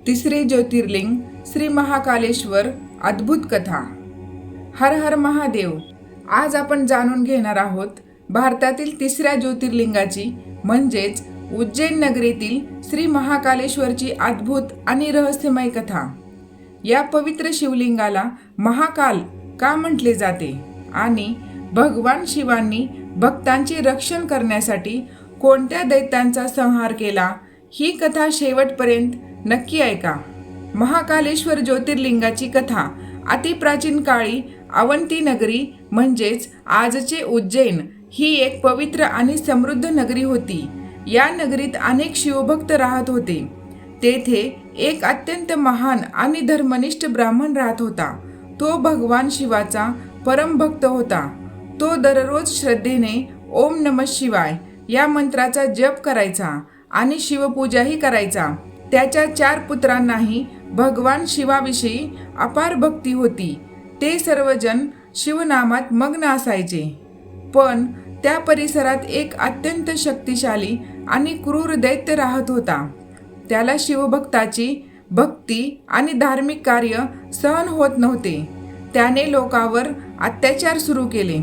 तिसरे ज्योतिर्लिंग श्री महाकालेश्वर अद्भुत कथा। हर हर महादेव। आज आपण जाणून घेणार आहोत भारतातील तिसऱ्या ज्योतिर्लिंगाची म्हणजेच उज्जैन नगरीतील श्री महाकालेश्वरची अद्भुत आणि रहस्यमय कथा। या पवित्र शिवलिंगाला महाकाल का म्हटले जाते आणि भगवान शिवांनी भक्तांचे रक्षण करण्यासाठी कोणत्या दैत्यांचा संहार केला, ही कथा शेवटपर्यंत नक्की ऐका। महाकालेश्वर ज्योतिर्लिंगाची कथा अतिप्राचीन काळी अवंती नगरी म्हणजेच आजचे उज्जैन ही एक पवित्र आणि समृद्ध नगरी होती। या नगरीत अनेक शिवभक्त राहत होते। तेथे एक अत्यंत महान आणि धर्मनिष्ठ ब्राह्मण राहत होता। तो भगवान शिवाचा परम भक्त होता। तो दररोज श्रद्धेने ओम नमः शिवाय या मंत्राचा जप करायचा आणि शिवपूजाही करायचा। त्याच्या 4 पुत्रांनाही भगवान शिवाविषयी अपार भक्ती होती। ते सर्वजण शिवनामात मग्न असायचे। पण त्या परिसरात एक अत्यंत शक्तिशाली आणि क्रूर दैत्य राहत होता। त्याला शिवभक्ताची भक्ती आणि धार्मिक कार्य सहन होत नव्हते। त्याने लोकांवर अत्याचार सुरू केले।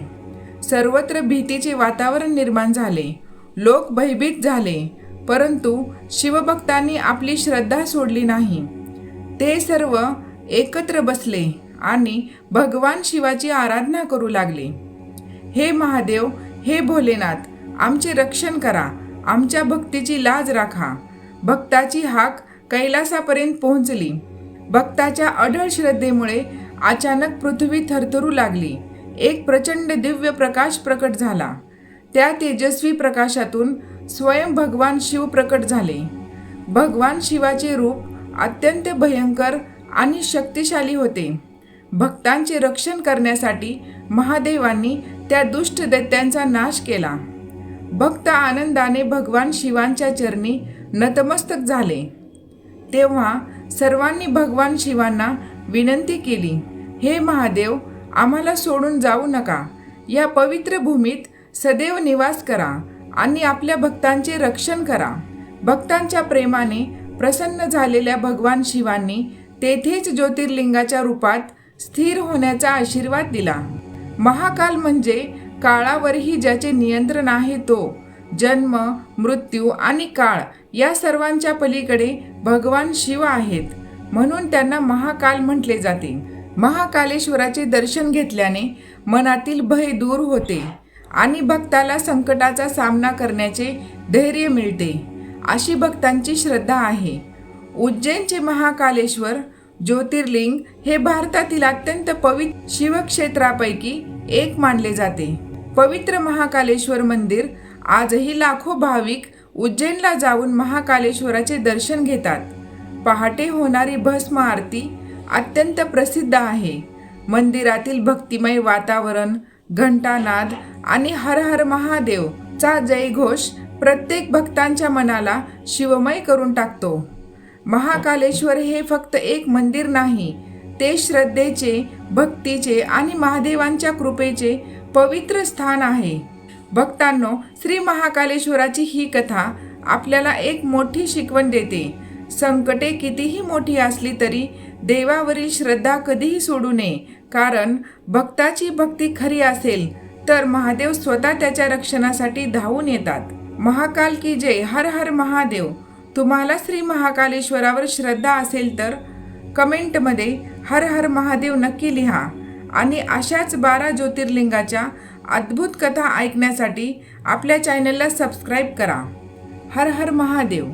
सर्वत्र भीतीचे वातावरण निर्माण झाले। लोक भयभीत झाले, परंतु शिवभक्तांनी आपली श्रद्धा सोडली नाही। ते सर्व एकत्र बसले आणि भगवान शिवाची आराधना करू लागले। हे महादेव, हे भोलेनाथ, आमचे रक्षण करा, आमच्या भक्तीची लाज राखा। भक्ताची हाक कैलासापर्यंत पोहोचली। भक्ताच्या अढळ श्रद्धेमुळे अचानक पृथ्वी थरथरू लागली। एक प्रचंड दिव्य प्रकाश प्रकट झाला। त्या तेजस्वी प्रकाशातून स्वयं भगवान शिव प्रकट झाले। भगवान शिवाचे रूप अत्यंत भयंकर आणि शक्तिशाली होते। भक्तांचे रक्षण करण्यासाठी महादेवांनी त्या दुष्ट दैत्यांचा नाश केला। भक्त आनंदाने भगवान शिवांच्या चरणी नतमस्तक झाले। तेव्हा सर्वांनी भगवान शिवांना विनंती केली, हे महादेव, आम्हाला सोडून जाऊ नका। या पवित्र भूमीत सदैव निवास करा आणि आपल्या भक्तांचे रक्षण करा। भक्तांच्या प्रेमाने प्रसन्न झालेल्या भगवान शिवांनी तेथेच ज्योतिर्लिंगाच्या रूपात स्थिर होण्याचा आशीर्वाद दिला। महाकाल म्हणजे काळावरही ज्याचे नियंत्रण आहे तो। जन्म, मृत्यू आणि काळ या सर्वांच्या पलीकडे भगवान शिव आहेत, म्हणून त्यांना महाकाल म्हटले जाते। महाकालेश्वराचे दर्शन घेतल्याने मनातील भय दूर होते आणि भक्ताला संकटाचा सामना करण्याचे धैर्य मिळते, अशी भक्तांची श्रद्धा आहे। उज्जैनचे महाकालेश्वर ज्योतिर्लिंग हे भारतातील अत्यंत पवित्र शिवक्षेत्रापैकी एक मानले जाते। पवित्र महाकालेश्वर मंदिर आजही लाखो भाविक उज्जैनला जाऊन महाकालेश्वराचे दर्शन घेतात। पहाटे होणारी भस्म आरती अत्यंत प्रसिद्ध आहे। मंदिरातील भक्तिमय वातावरण, घंटानाद आणि हर हर महादेव चा जयघोष प्रत्येक भक्तांच्या मनाला शिवमय करून टाकतो। महाकालेश्वर हे फक्त एक मंदिर नाही, ते श्रद्धेचे, भक्तीचे आणि महादेवांच्या कृपेचे पवित्र स्थान आहे। भक्तांनो, श्री महाकालेश्वराची ही कथा आपल्याला एक मोठी शिकवण देते। संकटे कितीही मोठी असली तरी देवावरील श्रद्धा कधीही सोडू नये, कारण भक्ताची भक्ती खरी असेल तर महादेव स्वतः त्याच्या रक्षणासाठी धावून येतात। महाकाल की जय। हर हर महादेव। तुम्हाला श्री महाकालेश्वरावर श्रद्धा असेल तर कमेंटमध्ये हर हर महादेव नक्की लिहा आणि अशाच 12 ज्योतिर्लिंगाच्या अद्भुत कथा ऐकण्यासाठी आपल्या चॅनलला सबस्क्राईब करा। हर हर महादेव।